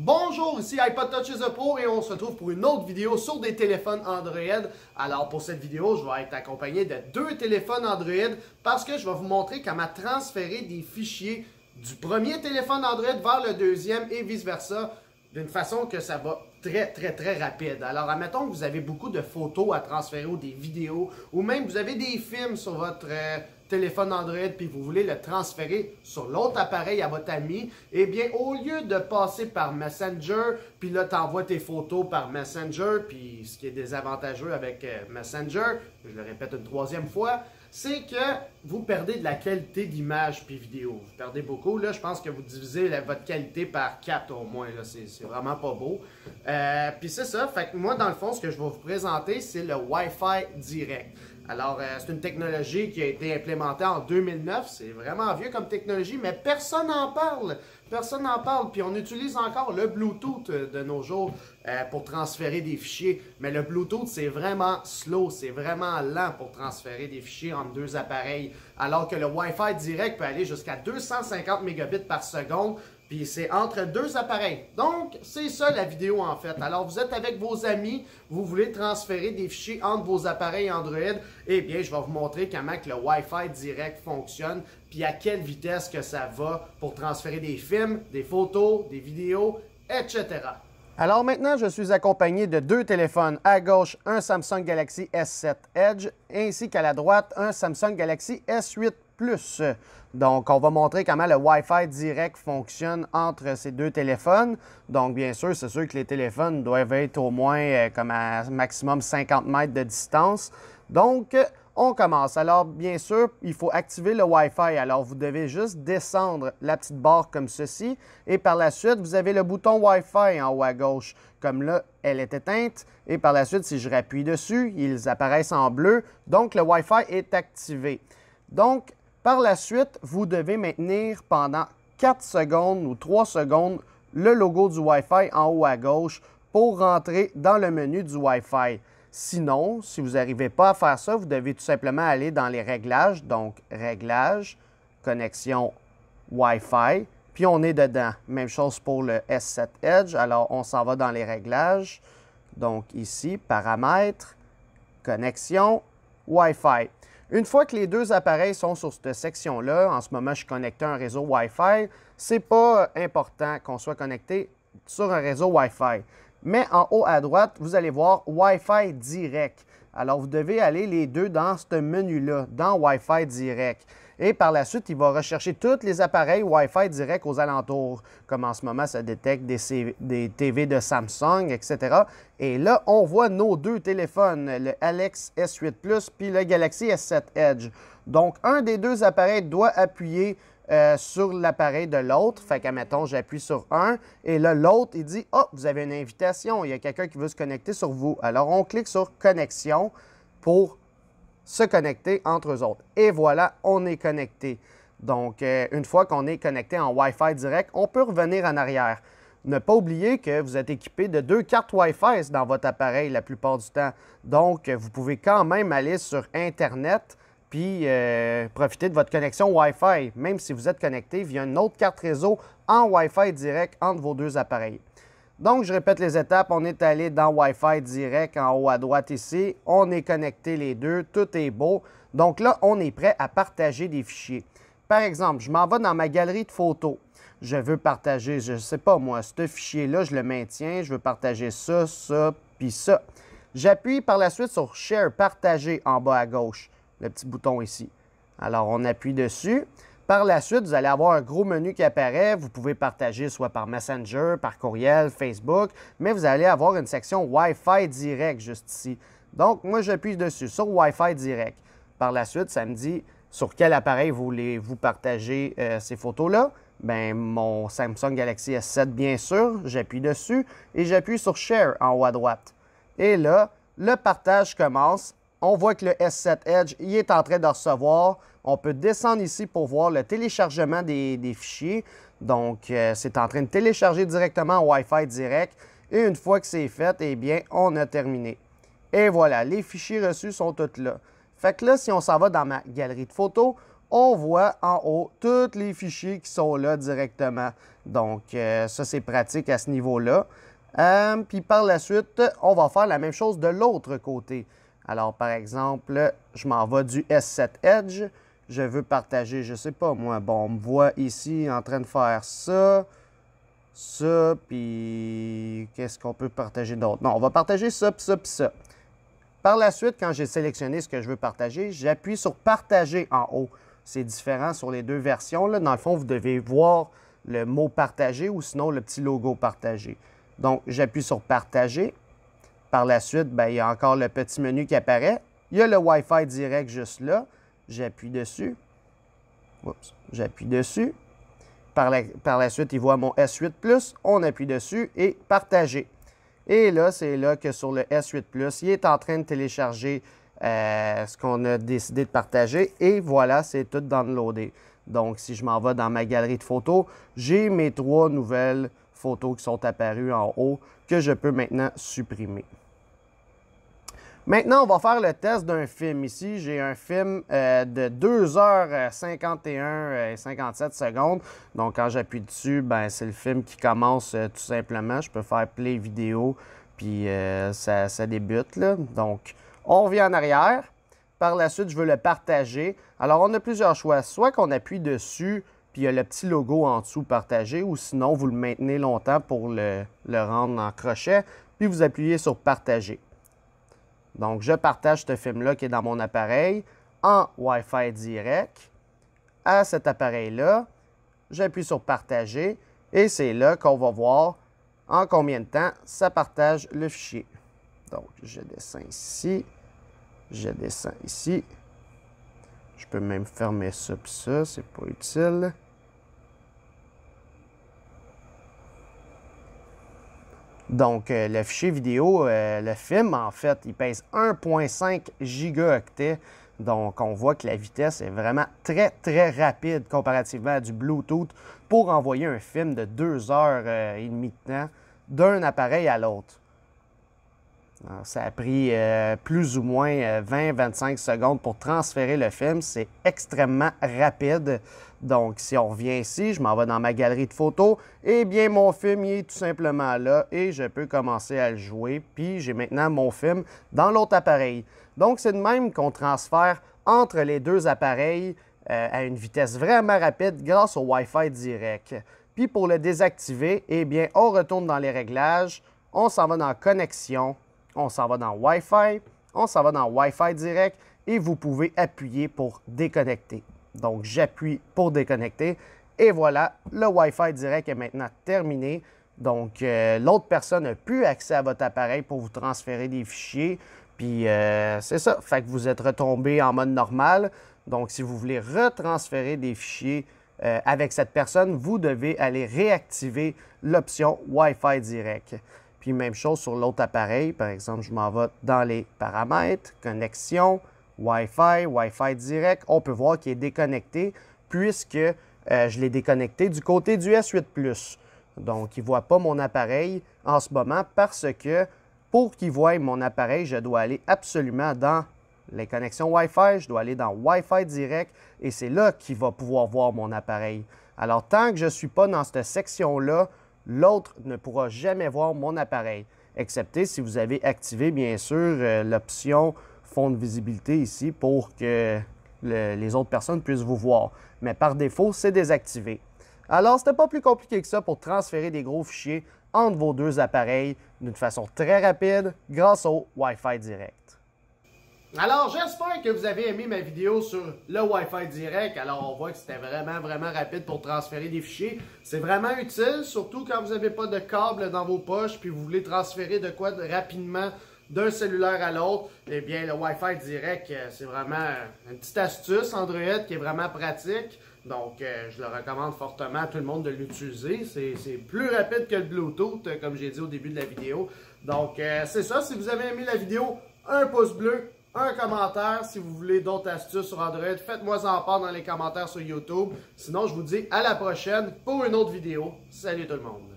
Bonjour, ici iPod Touch is a Pro et on se retrouve pour une autre vidéo sur des téléphones Android. Alors pour cette vidéo, je vais être accompagné de deux téléphones Android parce que je vais vous montrer comment transférer des fichiers du premier téléphone Android vers le deuxième et vice versa d'une façon que ça va très rapide. Alors admettons que vous avez beaucoup de photos à transférer ou des vidéos ou même vous avez des films sur votre téléphone Android puis vous voulez le transférer sur l'autre appareil à votre ami, eh bien au lieu de passer par Messenger puis là tu envoies tes photos par Messenger, puis ce qui est désavantageux avec Messenger, je le répète une troisième fois, c'est que vous perdez de la qualité d'image puis vidéo. Vous perdez beaucoup. Là, je pense que vous divisez votre qualité par 4 au moins. C'est vraiment pas beau. Puis c'est ça. Fait que moi, dans le fond, ce que je vais vous présenter, c'est le Wi-Fi direct. Alors, c'est une technologie qui a été implémentée en 2009. C'est vraiment vieux comme technologie, mais personne n'en parle. Personne n'en parle. Puis on utilise encore le Bluetooth de nos jours pour transférer des fichiers. Mais le Bluetooth, c'est vraiment slow. C'est vraiment lent pour transférer des fichiers entre deux appareils. Alors que le Wi-Fi direct peut aller jusqu'à 250 mégabits par seconde. Puis c'est entre deux appareils. Donc, c'est ça la vidéo en fait. Alors, vous êtes avec vos amis, vous voulez transférer des fichiers entre vos appareils Android. Eh bien, je vais vous montrer comment que le Wi-Fi direct fonctionne, puis à quelle vitesse que ça va pour transférer des films, des photos, des vidéos, etc. Alors maintenant, je suis accompagné de deux téléphones. À gauche, un Samsung Galaxy S7 Edge, ainsi qu'à la droite, un Samsung Galaxy S8 Plus. Donc, on va montrer comment le Wi-Fi direct fonctionne entre ces deux téléphones. Donc, bien sûr, c'est sûr que les téléphones doivent être au moins comme à maximum 50 mètres de distance. Donc, on commence. Alors, bien sûr, il faut activer le Wi-Fi. Alors, vous devez juste descendre la petite barre comme ceci. Et par la suite, vous avez le bouton Wi-Fi en haut à gauche. Comme là, elle est éteinte. Et par la suite, si je rappuie dessus, ils apparaissent en bleu. Donc, le Wi-Fi est activé. Donc, par la suite, vous devez maintenir pendant 4 secondes ou 3 secondes le logo du Wi-Fi en haut à gauche pour rentrer dans le menu du Wi-Fi. Sinon, si vous n'arrivez pas à faire ça, vous devez tout simplement aller dans les réglages. Donc, réglages, connexion Wi-Fi, puis on est dedans. Même chose pour le S7 Edge. Alors, on s'en va dans les réglages. Donc, ici, paramètres, connexion Wi-Fi. Une fois que les deux appareils sont sur cette section-là, en ce moment, je suis connecté à un réseau Wi-Fi, c'est pas important qu'on soit connecté sur un réseau Wi-Fi. Mais en haut à droite, vous allez voir Wi-Fi direct. Alors, vous devez aller les deux dans ce menu-là, dans Wi-Fi direct. Et par la suite, il va rechercher tous les appareils Wi-Fi direct aux alentours. Comme en ce moment, ça détecte des TV de Samsung, etc. Et là, on voit nos deux téléphones, le Alex S8 Plus puis le Galaxy S7 Edge. Donc, un des deux appareils doit appuyer sur l'appareil de l'autre. Fait qu'admettons, j'appuie sur un et là, l'autre, il dit « Oh, vous avez une invitation, il y a quelqu'un qui veut se connecter sur vous. » Alors, on clique sur « Connexion » pour se connecter entre eux autres. Et voilà, on est connecté. Donc, une fois qu'on est connecté en Wi-Fi direct, on peut revenir en arrière. Ne pas oublier que vous êtes équipé de 2 cartes Wi-Fi dans votre appareil la plupart du temps. Donc, vous pouvez quand même aller sur Internet puis profiter de votre connexion Wi-Fi, même si vous êtes connecté via une autre carte réseau en Wi-Fi direct entre vos deux appareils. Donc, je répète les étapes. On est allé dans Wi-Fi direct en haut à droite ici. On est connecté les deux. Tout est beau. Donc là, on est prêt à partager des fichiers. Par exemple, je m'en vais dans ma galerie de photos. Je veux partager, je ne sais pas moi, ce fichier-là, je le maintiens. Je veux partager ça, ça, puis ça. J'appuie par la suite sur Share, partager en bas à gauche. Le petit bouton ici. Alors, on appuie dessus. Par la suite, vous allez avoir un gros menu qui apparaît. Vous pouvez partager soit par Messenger, par courriel, Facebook, mais vous allez avoir une section Wi-Fi direct juste ici. Donc, moi, j'appuie dessus sur Wi-Fi direct. Par la suite, ça me dit sur quel appareil voulez-vous partager ces photos-là. Bien, mon Samsung Galaxy S7, bien sûr. J'appuie dessus et j'appuie sur Share en haut à droite. Et là, le partage commence. On voit que le S7 Edge il est en train de recevoir. On peut descendre ici pour voir le téléchargement des fichiers. Donc, c'est en train de télécharger directement en Wi-Fi direct. Et une fois que c'est fait, eh bien, on a terminé. Et voilà, les fichiers reçus sont tous là. Fait que là, si on s'en va dans ma galerie de photos, on voit en haut tous les fichiers qui sont là directement. Donc, ça, c'est pratique à ce niveau-là. Puis par la suite, on va faire la même chose de l'autre côté. Alors, par exemple, je m'en vais du S7 Edge. Je veux partager, je sais pas moi. Bon, on me voit ici en train de faire ça, puis qu'est-ce qu'on peut partager d'autre? Non, on va partager ça, puis ça, puis ça. Par la suite, quand j'ai sélectionné ce que je veux partager, j'appuie sur « Partager » en haut. C'est différent sur les deux versions. Là. Dans le fond, vous devez voir le mot « Partager » ou sinon le petit logo « Partager ». Donc, j'appuie sur « Partager ». Par la suite, bien, il y a encore le petit menu qui apparaît. Il y a le Wi-Fi direct juste là. J'appuie dessus. Oups, j'appuie dessus. Par la suite, il voit mon S8 Plus. On appuie dessus et « Partager ». Et là, c'est là que sur le S8 Plus, il est en train de télécharger ce qu'on a décidé de partager. Et voilà, c'est tout downloadé. Donc, si je m'en vais dans ma galerie de photos, j'ai mes 3 nouvelles photos qui sont apparues en haut que je peux maintenant supprimer. Maintenant, on va faire le test d'un film. Ici, j'ai un film de 2h51 et 57 secondes. Donc, quand j'appuie dessus, ben, c'est le film qui commence tout simplement. Je peux faire play vidéo, puis ça débute, là. Donc, on revient en arrière. Par la suite, je veux le partager. Alors, on a plusieurs choix. Soit qu'on appuie dessus, puis il y a le petit logo en dessous « Partager », ou sinon, vous le maintenez longtemps pour le rendre en crochet, puis vous appuyez sur « Partager ». Donc, je partage ce film-là qui est dans mon appareil en Wi-Fi direct à cet appareil-là. J'appuie sur « Partager » et c'est là qu'on va voir en combien de temps ça partage le fichier. Donc, je descends ici. Je descends ici. Je peux même fermer ça puis ça, c'est pas utile. Donc, le fichier vidéo, le film, en fait, il pèse 1,5 gigaoctets. Donc, on voit que la vitesse est vraiment très, très rapide comparativement à du Bluetooth pour envoyer un film de 2h30 de temps d'un appareil à l'autre. Ça a pris plus ou moins 20-25 secondes pour transférer le film. C'est extrêmement rapide. Donc, si on revient ici, je m'en vais dans ma galerie de photos. Eh bien, mon film il est tout simplement là et je peux commencer à le jouer. Puis, j'ai maintenant mon film dans l'autre appareil. Donc, c'est de même qu'on transfère entre les deux appareils à une vitesse vraiment rapide grâce au Wi-Fi direct. Puis, pour le désactiver, eh bien, on retourne dans les réglages. On s'en va dans Connexion. On s'en va dans Wi-Fi, on s'en va dans Wi-Fi direct et vous pouvez appuyer pour déconnecter. Donc, j'appuie pour déconnecter et voilà, le Wi-Fi direct est maintenant terminé. Donc, l'autre personne n'a plus accès à votre appareil pour vous transférer des fichiers. Puis, c'est ça, fait que vous êtes retombé en mode normal. Donc, si vous voulez retransférer des fichiers avec cette personne, vous devez aller réactiver l'option Wi-Fi direct. Puis même chose sur l'autre appareil. Par exemple, je m'en vais dans les paramètres, connexion, Wi-Fi, Wi-Fi direct. On peut voir qu'il est déconnecté puisque je l'ai déconnecté du côté du S8 Plus. Donc, il ne voit pas mon appareil en ce moment parce que pour qu'il voie mon appareil, je dois aller absolument dans les connexions Wi-Fi. Je dois aller dans Wi-Fi direct et c'est là qu'il va pouvoir voir mon appareil. Alors, tant que je ne suis pas dans cette section-là, l'autre ne pourra jamais voir mon appareil, excepté si vous avez activé, bien sûr, l'option fond de visibilité ici pour que les autres personnes puissent vous voir. Mais par défaut, c'est désactivé. Alors, ce n'était pas plus compliqué que ça pour transférer des gros fichiers entre vos deux appareils d'une façon très rapide grâce au Wi-Fi direct. Alors, j'espère que vous avez aimé ma vidéo sur le Wi-Fi direct. Alors, on voit que c'était vraiment rapide pour transférer des fichiers. C'est vraiment utile, surtout quand vous n'avez pas de câble dans vos poches puis vous voulez transférer de quoi rapidement d'un cellulaire à l'autre. Eh bien, le Wi-Fi direct, c'est vraiment une petite astuce Android qui est vraiment pratique. Donc, je le recommande fortement à tout le monde de l'utiliser. C'est plus rapide que le Bluetooth, comme j'ai dit au début de la vidéo. Donc, c'est ça. Si vous avez aimé la vidéo, un pouce bleu. Un commentaire, si vous voulez d'autres astuces sur Android, faites-moi en part dans les commentaires sur YouTube. Sinon, je vous dis à la prochaine pour une autre vidéo. Salut tout le monde!